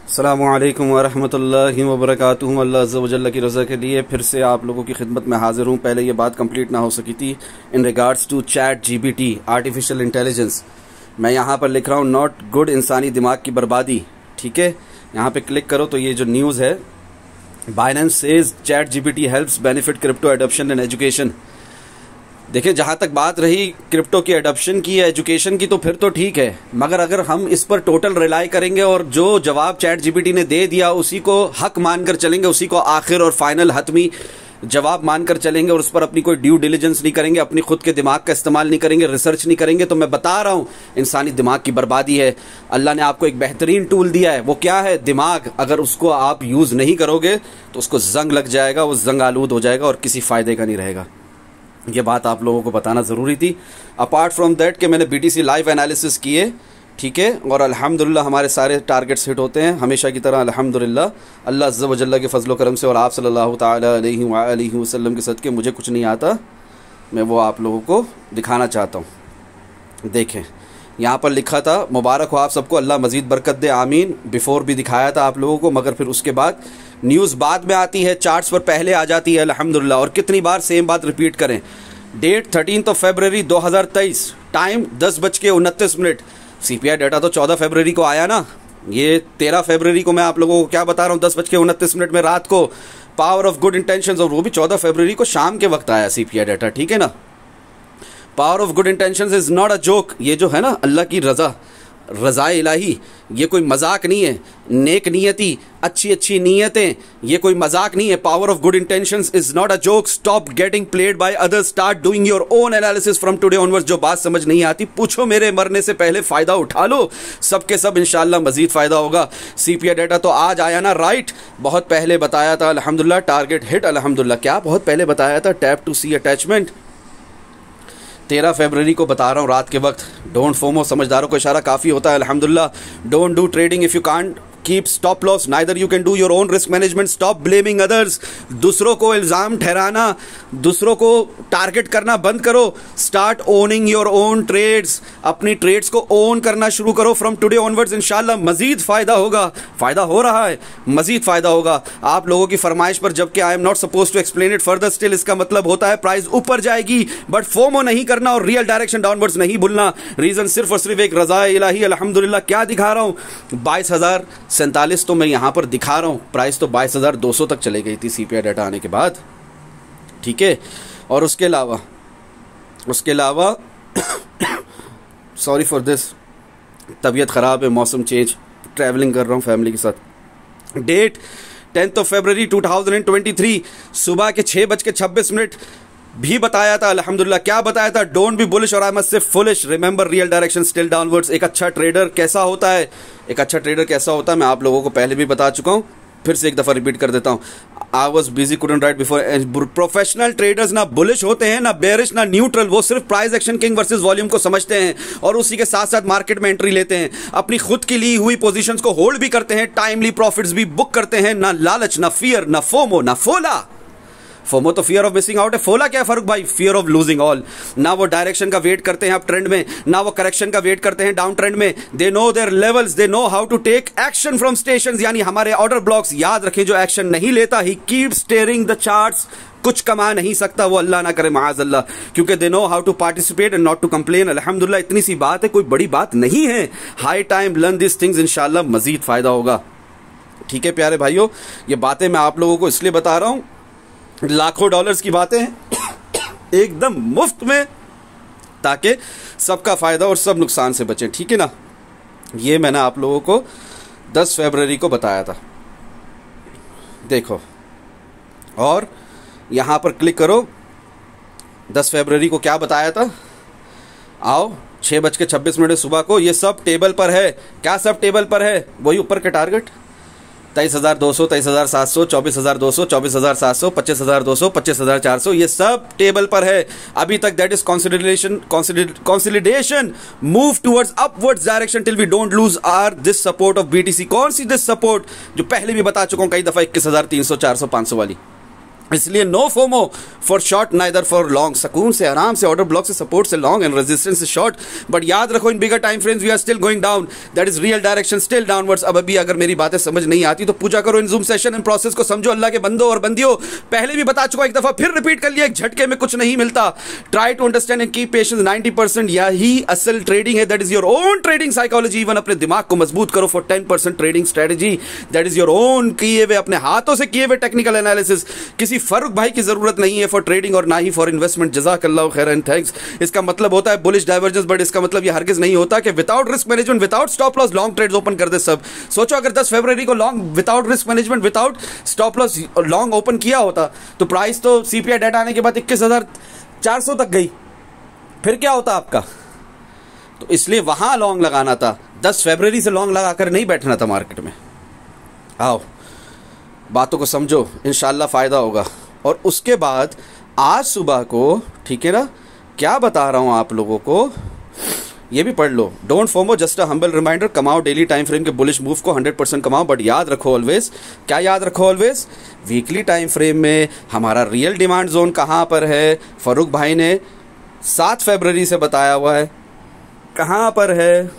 अस्सलामु अलैकुम वरहमतुल्लाहि वबरकातुहू। अल्लाह अज़्ज़ा व जल्ल की रज़ा के लिए फिर से आप लोगों की खिदमत में हाज़िर हूँ। पहले ये बात कंप्लीट ना हो सकी थी in regards to chat GPT artificial intelligence. मैं यहाँ पर लिख रहा हूँ नॉट गुड, इंसानी दिमाग की बर्बादी। ठीक है, यहाँ पे क्लिक करो तो ये जो न्यूज़ है, Binance says chat GPT helps benefit crypto adoption and education. देखिए, जहाँ तक बात रही क्रिप्टो की एडॉप्शन की या एजुकेशन की तो फिर तो ठीक है, मगर अगर हम इस पर टोटल रिलाई करेंगे और जो जवाब चैट जीपीटी ने दे दिया उसी को हक मानकर चलेंगे, उसी को आखिर और फाइनल हतमी जवाब मानकर चलेंगे और उस पर अपनी कोई ड्यू डिलीजेंस नहीं करेंगे, अपनी खुद के दिमाग का इस्तेमाल नहीं करेंगे, रिसर्च नहीं करेंगे, तो मैं बता रहा हूँ इंसानी दिमाग की बर्बादी है। अल्लाह ने आपको एक बेहतरीन टूल दिया है, वो क्या है? दिमाग। अगर उसको आप यूज़ नहीं करोगे तो उसको जंग लग जाएगा, वो जंग आलूद हो जाएगा और किसी फ़ायदे का नहीं रहेगा। ये बात आप लोगों को बताना ज़रूरी थी। अपार्ट फ्रॉम दैट कि मैंने बीटीसी लाइव एनालिसिस किए, ठीक है, और अल्हम्दुलिल्लाह हमारे सारे टारगेट्स हिट होते हैं हमेशा की तरह अल्हम्दुलिल्लाह। अल्लाह अज़्ज़ा व जल्ल के फजल करम से और आप सल्लल्लाहु तआला अलैहि वसल्लम के सदक़े मुझे कुछ नहीं आता, मैं वो आप लोगों को दिखाना चाहता हूँ। देखें, यहाँ पर लिखा था मुबारक हो आप सबको, अल्लाह मज़ीद बरकत दे, आमीन। बिफोर भी दिखाया था आप लोगों को, मगर फिर उसके बाद न्यूज़ बाद में आती है, चार्ट्स पर पहले आ जाती है अल्हम्दुलिल्लाह। और कितनी बार सेम बात रिपीट करें। डेट 13 फरवरी 2023, टाइम 10:29। सीपीआई डाटा तो 14 फरवरी को आया ना, ये 13 फरवरी को मैं आप लोगों को क्या बता रहा हूँ, 10:29 में रात को, पावर ऑफ गुड इंटेंशंस, और वो भी 14 फरवरी को शाम के वक्त आया सीपीआई डाटा, ठीक है ना। Power of good intentions is not a joke. ये जो है ना अल्लाह की रज़ा इलाही, ये कोई मजाक नहीं है। नेक नीयती, अच्छी नीयतें, ये कोई मजाक नहीं है। Power of good intentions is not a joke. Stop getting played by others, start doing your own analysis from today onwards. जो बात समझ नहीं आती पूछो मेरे, मरने से पहले फ़ायदा उठा लो, सबके सब इंशाल्लाह मजीद फ़ायदा होगा। सीपीआई डाटा तो आज आया ना, राइट, बहुत पहले बताया था अल्हम्दुलिल्लाह, टारगेट हिट अल्हम्दुलिल्लाह। क्या बहुत पहले बताया था? टैप टू सी अटैचमेंट 13 फरवरी को बता रहा हूँ रात के वक्त। डोंट फोमो, समझदारों को इशारा काफ़ी होता है अल्हम्दुलिल्लाह। Don't do trading if you can't keep stop loss, neither you can do your own risk management. Stop blaming others, दूसरों को इल्ज़ाम ठहराना, दूसरों को टारगेट करना बंद करो। Start owning your own trades, अपनी ट्रेड्स को ओन करना शुरू करो फ्रॉम टुडे ऑनवर्ड्स। इंशाल्लाह मजीद फ़ायदा होगा, फ़ायदा हो रहा है, मजीद फ़ायदा होगा आप लोगों की फरमाइश पर। जबकि I am not suppose to explain it further, still इसका मतलब होता है प्राइस ऊपर जाएगी, बट फोमो नहीं करना और रियल डायरेक्शन डाउनवर्ड्स नहीं भूलना। रीज़न सिर्फ और सिर्फ एक, रज़ा इलाही अल्हम्दुलिल्लाह। क्या दिखा रहा हूँ? 22,047 तो मैं यहाँ पर दिखा रहा हूँ, प्राइस तो 22,200 तक चले गई थी सीपीआई डाटा आने के बाद, ठीक है। और उसके अलावा सॉरी फॉर दिस, तबीयत ख़राब है, मौसम चेंज, ट्रैवलिंग कर रहा हूँ फैमिली के साथ। डेट 10 फरवरी 2023, सुबह के 6:26 भी बताया था अल्हम्दुलिल्लाह। क्या बताया था? डोंट बी बुलिश और I must say foolish, remember real direction still downwards. एक अच्छा ट्रेडर कैसा होता है, एक अच्छा ट्रेडर कैसा होता है, मैं आप लोगों को पहले भी बता चुका हूँ, फिर से एक दफ़ा रिपीट कर देता हूँ। I was busy, couldn't right before. Professional traders ना बुलिश होते हैं, ना बेरिश, ना न्यूट्रल। वो सिर्फ price action king versus volume को समझते हैं और उसी के साथ साथ मार्केट में एंट्री लेते हैं। अपनी खुद की ली हुई पोजीशंस को होल्ड भी करते हैं, टाइमली प्रॉफिट्स भी बुक करते हैं। ना लालच, ना फियर, ना फोमो, ना फोला। फोमो तो फियर ऑफ मिसिंग आउट है, फोला क्या फर्क भाई? Fear of losing all. ना वो डायरेक्शन का वेट करते हैं अप ट्रेंड में, ना वो करेक्शन का वेट करते हैं डाउन ट्रेंड में। They know their levels, they know how to take action from stations, यानी हमारे ऑर्डर ब्लॉक्स। याद रखें, जो एक्शन नहीं लेता ही कीप स्टेयरिंग द चार्ट्स, कुछ कमा नहीं सकता वो, अल्लाह ना करे माज़ अल्लाह, क्योंकि they know how to participate and not to complain. अल्हम्दुलिल्लाह, इतनी सी बात है, कोई बड़ी बात नहीं है। High time learn this things, इंशाल्लाह मजीद फायदा होगा, ठीक है प्यारे भाइयों। ये बातें मैं आप लोगों को इसलिए बता रहा हूं, लाखों डॉलर्स की बातें हैं एकदम मुफ्त में, ताकि सबका फ़ायदा और सब नुकसान से बचें, ठीक है ना। ये मैंने आप लोगों को 10 फरवरी को बताया था, देखो, और यहाँ पर क्लिक करो। 10 फरवरी को क्या बताया था? आओ, 6:26 सुबह को, ये सब टेबल पर है। क्या सब टेबल पर है? वही ऊपर के टारगेट 23,200, 23,700, 24,200, 24,700, 25,200, 25,400, ये सब टेबल पर है अभी तक। That is consolidation, move towards upwards direction till we don't lose our this support of BTC. कौन सी दिस सपोर्ट? जो पहले भी बता चुका हूं कई दफा, 21,300, 400, 500 वाली। इसलिए no FOMO for short neither for long. सुकून से, आराम से, ऑर्डर ब्लॉक से, सपोर्ट से लॉन्ग एंड रेजिस्टेंस से शॉर्ट। बट याद रखो, in bigger time frames we are still going down, that is real direction still downwards. अब अभी अगर मेरी बातें समझ नहीं आती तो पूजा करो इन जूम सेशन एंड प्रोसेस को समझो। अल्लाह के बंदो और बंदियों, पहले भी बता चुका, एक दफा फिर रिपीट कर लिया, एक झटके में कुछ नहीं मिलता। Try to understand and keep patience. 90% यही असल ट्रेडिंग है, that is your own trading psychology. Even अपने दिमाग को मजबूत करो for 10% trading strategy, that is your own किए हुए, अपने हाथों से किए हुए टेक्निकल एनालिसिस। किसी फारूक भाई की जरूरत नहीं है फॉर ट्रेडिंग और ना ही फॉर इन्वेस्टमेंट। जज़ाकल्लाहु खैरन एंड थैंक्स। इसका मतलब होता है बुलिश डाइवर्जेंस, बट इसका मतलब ये हरगिज नहीं होता कि without risk management, without stop loss long trades open कर दे सब। सोचो अगर 10 फरवरी को long without risk management, without stop loss long open किया होता तो प्राइस तो सीपीआई डाटा आने के बाद 21,400 तक गई, फिर क्या होता आपका? तो इसलिए वहां लॉन्ग लगाना था, 10 फरवरी से लॉन्ग लगाकर नहीं बैठना था मार्केट में। आओ बातों को समझो, इंशाल्लाह फायदा होगा। और उसके बाद आज सुबह को, ठीक है ना, क्या बता रहा हूं आप लोगों को, ये भी पढ़ लो। Don't FOMO, just a humble reminder, कमाओ डेली टाइम फ्रेम के बुलिश मूव को 100% कमाओ। बट याद रखो ऑलवेज, क्या याद रखो ऑलवेज, वीकली टाइम फ्रेम में हमारा रियल डिमांड जोन कहां पर है? फारूक भाई ने 7 फरवरी से बताया हुआ है, कहां पर है?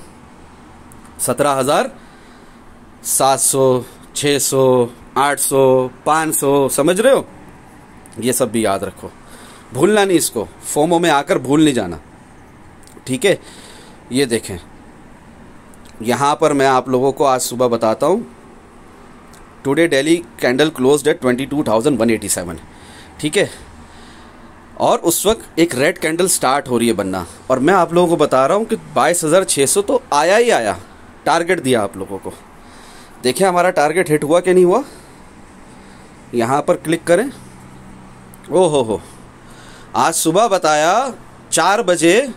17,700, 600, 800, 500, समझ रहे हो? ये सब भी याद रखो, भूलना नहीं इसको, फोमो में आकर भूल नहीं जाना, ठीक है? ये देखें, यहां पर मैं आप लोगों को आज सुबह बताता हूं, today Delhi candle closed eight 22,187, ठीक है? और उस वक्त एक रेड कैंडल स्टार्ट हो रही है बनना, और मैं आप लोगों को बता रहा हूं कि 22,600 तो आया ही आया, टारगेट दिया आप लोगों को। देखिए हमारा टारगेट हिट हुआ कि नहीं हुआ? यहां पर क्लिक करें। ओहो हो, आज सुबह बताया 4 बजे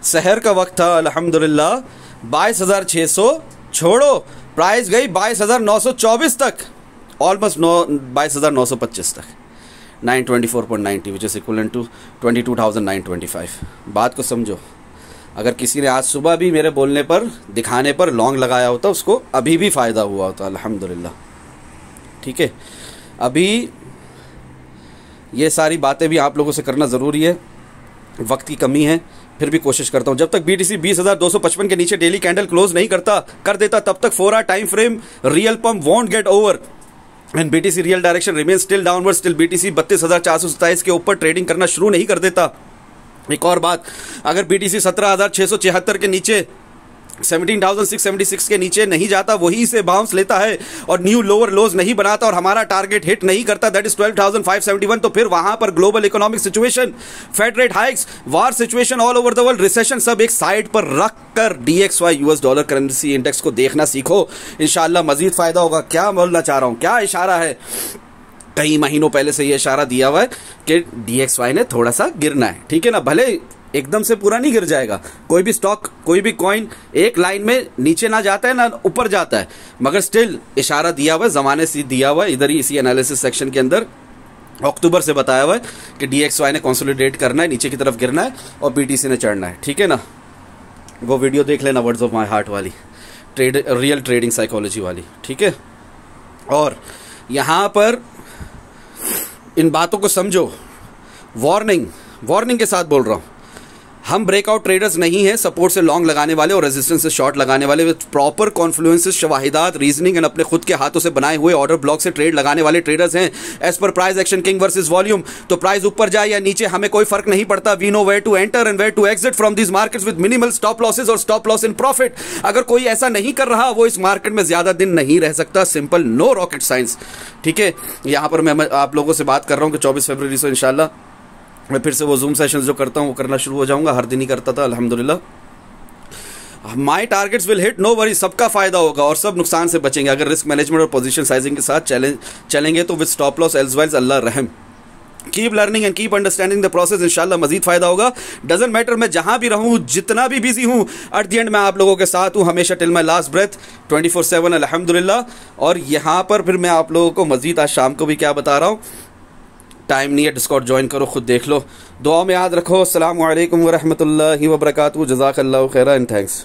सहर का वक्त था, अल्हम्दुलिल्लाह 22,600 छोड़ो, प्राइस गई 22,924 तक, ऑलमोस्ट 22,925 तक, 924.90 विच इज इक्वलेंट टू 22,925। बात को समझो, अगर किसी ने आज सुबह भी मेरे बोलने पर, दिखाने पर लॉन्ग लगाया होता, उसको अभी भी फ़ायदा हुआ होता, अल्हम्दुलिल्लाह, ठीक है? अभी ये सारी बातें भी आप लोगों से करना ज़रूरी है, वक्त की कमी है, फिर भी कोशिश करता हूं। जब तक बीटीसी 20,255 के नीचे डेली कैंडल क्लोज नहीं कर देता, तब तक 4 hour time frame real pump won't get over and BTC real direction remain still downward. Still BTC 32,427 के ऊपर ट्रेडिंग करना शुरू नहीं कर देता। एक और बात, अगर बीटीसी 17,676 के नीचे, 17,676 के नीचे नहीं जाता, वही से बाउंस लेता है और न्यू लोअर लोज नहीं बनाता और हमारा टारगेट हिट नहीं करता, दैट इज 12,571, तो फिर वहां पर global economic situation, Fed rate hikes, war situation all over the world, recession, सब एक साइड पर रखकर DXY US dollar currency index को देखना सीखो, इंशाल्लाह मजीद फायदा होगा। क्या बोलना चाह रहा हूं, क्या इशारा है? कई महीनों पहले से ये इशारा दिया हुआ है कि DXY ने थोड़ा सा गिरना है, ठीक है ना? भले एकदम से पूरा नहीं गिर जाएगा, कोई भी स्टॉक, कोई भी कॉइन एक लाइन में नीचे ना जाता है ना ऊपर जाता है, मगर स्टिल इशारा दिया हुआ है, जमाने से दिया हुआ है, इधर ही इसी एनालिसिस सेक्शन के अंदर अक्टूबर से बताया हुआ है कि DXY ने कंसोलिडेट करना है, नीचे की तरफ गिरना है और BTC ने चढ़ना है, ठीक है ना? वो वीडियो देख लेना, वर्ड्स ऑफ माई हार्ट वाली, रियल ट्रेडिंग साइकोलॉजी वाली, ठीक है? और यहां पर इन बातों को समझो, वार्निंग के साथ बोल रहा हूं, हम ब्रेकआउट ट्रेडर्स नहीं हैं, सपोर्ट से लॉन्ग लगाने वाले और रेजिस्टेंस से शॉर्ट लगाने वाले, विद प्रॉपर कॉन्फ्लुएंसेस, शवाहिदात, रीजनिंग एंड अपने खुद के हाथों से बनाए हुए ऑर्डर ब्लॉक से ट्रेड लगाने वाले ट्रेडर्स हैं। As per price action king versus volume, तो प्राइस ऊपर जाए या नीचे हमें कोई फर्क नहीं पड़ता। We know where to enter and where to exit from this markets with minimal stop losses और स्टॉप लॉस इन प्रॉफिट। अगर कोई ऐसा नहीं कर रहा, वो इस मार्केट में ज्यादा दिन नहीं रह सकता, सिंपल, नो रॉकेट साइंस, ठीक है? यहां पर मैं आप लोगों से बात कर रहा हूं कि 24 फरवरी से इंशाल्लाह मैं फिर से वो जूम सेशंस जो करता हूँ वो करना शुरू हो जाऊंगा, हर दिन ही करता था, अल्हम्दुलिल्लाह। My targets will hit, no worry, सबका फायदा होगा और सब नुकसान से बचेंगे अगर रिस्क मैनेजमेंट और पोजीशन साइजिंग के साथ चलेंगे तो विद स्टॉप लॉस एल्सवाइज, अल्लाह रहम। Keep learning and keep understanding the process, इंशाल्लाह मजीद फायदा होगा। डजंट मैटर मैं जहां भी रहूं, जितना भी बिजी हूं, एट द एंड मैं आप लोगों के साथ हूं हमेशा, टिल माई लास्ट ब्रेथ, 24/7, अल्हम्दुलिल्लाह। और यहां पर फिर मैं आप लोगों को मजीद आज शाम को भी क्या बता रहा हूं, टाइम नहीं है, डिस्कॉर्ड ज्वाइन करो, खुद देख लो। दुआ में याद रखो। अस्सलामु अलैकुम व रहमतुल्लाहि व बरकातहू। जज़ाकल्लाहु खैरन एंड थैंक्स।